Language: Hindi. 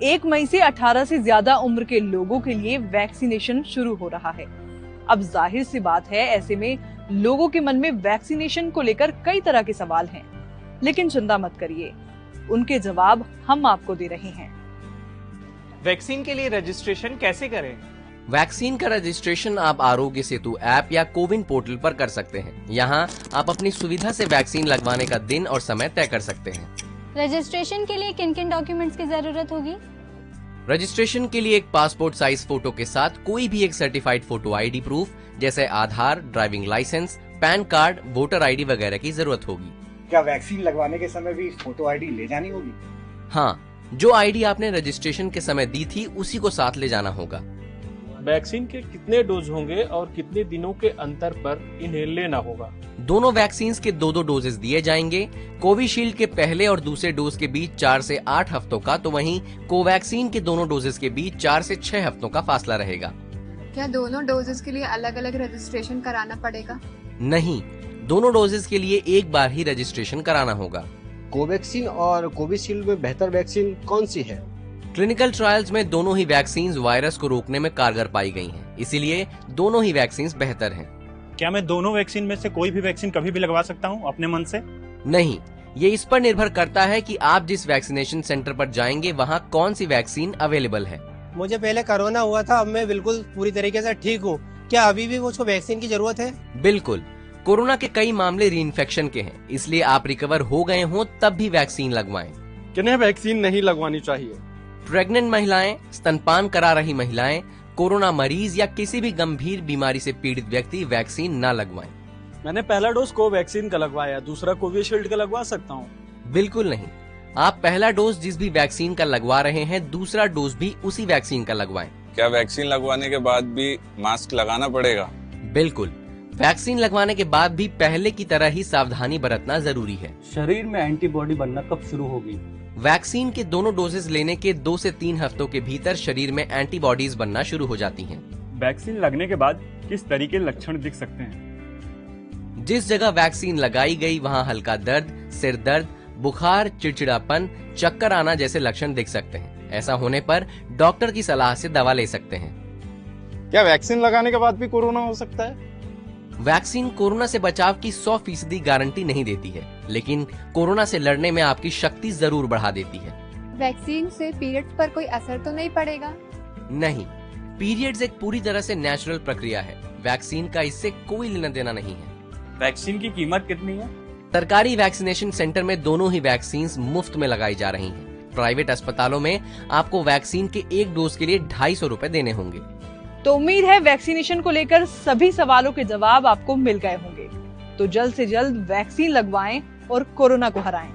1 मई से 18 से ज्यादा उम्र के लोगों के लिए वैक्सीनेशन शुरू हो रहा है। अब जाहिर सी बात है, ऐसे में लोगों के मन में वैक्सीनेशन को लेकर कई तरह के सवाल हैं, लेकिन चिंता मत करिए, उनके जवाब हम आपको दे रहे हैं। वैक्सीन के लिए रजिस्ट्रेशन कैसे करें? वैक्सीन का रजिस्ट्रेशन आप आरोग्य सेतु ऐप या कोविन पोर्टल पर कर सकते हैं। यहाँ आप अपनी सुविधा से वैक्सीन लगवाने का दिन और समय तय कर सकते हैं। रजिस्ट्रेशन के लिए किन किन डॉक्यूमेंट्स की जरूरत होगी? रजिस्ट्रेशन के लिए एक पासपोर्ट साइज फोटो के साथ कोई भी एक सर्टिफाइड फोटो आईडी प्रूफ जैसे Aadhaar, driving licence, PAN card, voter ID वगैरह की जरूरत होगी। क्या वैक्सीन लगवाने के समय भी फोटो आईडी ले जानी होगी? हाँ, जो आईडी आपने रजिस्ट्रेशन के समय दी थी उसी को साथ ले जाना होगा। वैक्सीन के कितने डोज होंगे और कितने दिनों के अंतर पर इन्हें लेना होगा? दोनों वैक्सीन के 2 डोजेस दिए जाएंगे। कोविशील्ड के पहले और दूसरे डोज के बीच 4 से 8 हफ्तों का, तो वहीं कोवैक्सीन के दोनों डोजेस के बीच 4 से 6 हफ्तों का फासला रहेगा। क्या दोनों डोजेस के लिए अलग अलग रजिस्ट्रेशन कराना पड़ेगा? नहीं, दोनों डोजेस के लिए एक बार ही रजिस्ट्रेशन कराना होगा। कोवैक्सीन और कोविशील्ड में बेहतर वैक्सीन कौन सी है? क्लिनिकल ट्रायल्स में दोनों ही वैक्सीन वायरस को रोकने में कारगर पाई गई हैं, इसीलिए दोनों ही वैक्सीन बेहतर हैं। क्या मैं दोनों वैक्सीन में से कोई भी वैक्सीन कभी भी लगवा सकता हूं अपने मन से? नहीं, ये इस पर निर्भर करता है कि आप जिस वैक्सीनेशन सेंटर पर जाएंगे वहाँ कौन सी वैक्सीन अवेलेबल है। मुझे पहले कोरोना हुआ था, अब मैं बिल्कुल पूरी तरीके से ठीक हूँ। क्या अभी भी मुझको वैक्सीन की जरूरत है? बिल्कुल, कोरोना के कई मामले रीइंफेक्शन के हैं, इसलिए आप रिकवर हो गए हों तब भी वैक्सीन लगवाएं। किन्हें वैक्सीन नहीं लगवानी चाहिए? प्रेग्नेंट महिलाएं, स्तनपान करा रही महिलाएं, कोरोना मरीज या किसी भी गंभीर बीमारी से पीड़ित व्यक्ति वैक्सीन न लगवाएं। मैंने पहला डोज कोवैक्सीन का लगवाया, दूसरा कोविशील्ड का लगवा सकता हूँ? बिल्कुल नहीं, आप पहला डोज जिस भी वैक्सीन का लगवा रहे हैं, दूसरा डोज भी उसी वैक्सीन का लगवाएं। क्या वैक्सीन लगवाने के बाद भी मास्क लगाना पड़ेगा? बिल्कुल, वैक्सीन लगवाने के बाद भी पहले की तरह ही सावधानी बरतना जरूरी है। शरीर में एंटीबॉडी बनना कब शुरू होगी? वैक्सीन के दोनों डोजेस लेने के 2 से 3 हफ्तों के भीतर शरीर में एंटीबॉडीज बनना शुरू हो जाती हैं। वैक्सीन लगने के बाद किस तरीके के लक्षण दिख सकते हैं? जिस जगह वैक्सीन लगाई गई वहां हल्का दर्द, सिर दर्द, बुखार, चिड़चिड़ापन, चक्कर आना जैसे लक्षण दिख सकते हैं। ऐसा होने पर डॉक्टर की सलाह से दवा ले सकते हैं। क्या वैक्सीन लगाने के बाद भी कोरोना हो सकता है? वैक्सीन कोरोना से बचाव की 100% गारंटी नहीं देती है, लेकिन कोरोना से लड़ने में आपकी शक्ति जरूर बढ़ा देती है। वैक्सीन से पीरियड्स पर कोई असर तो नहीं पड़ेगा? नहीं, पीरियड्स एक पूरी तरह से नेचुरल प्रक्रिया है। वैक्सीन का इससे कोई लेना देना नहीं है। वैक्सीन की कीमत कितनी है? सरकारी वैक्सीनेशन सेंटर में दोनों ही वैक्सीन मुफ्त में लगाई जा रही हैं। प्राइवेट अस्पतालों में आपको वैक्सीन के एक डोज के लिए 250 रुपए देने होंगे। तो उम्मीद है वैक्सीनेशन को लेकर सभी सवालों के जवाब आपको मिल गए होंगे। तो जल्द से जल्द वैक्सीन लगवाएं और कोरोना को हराएं।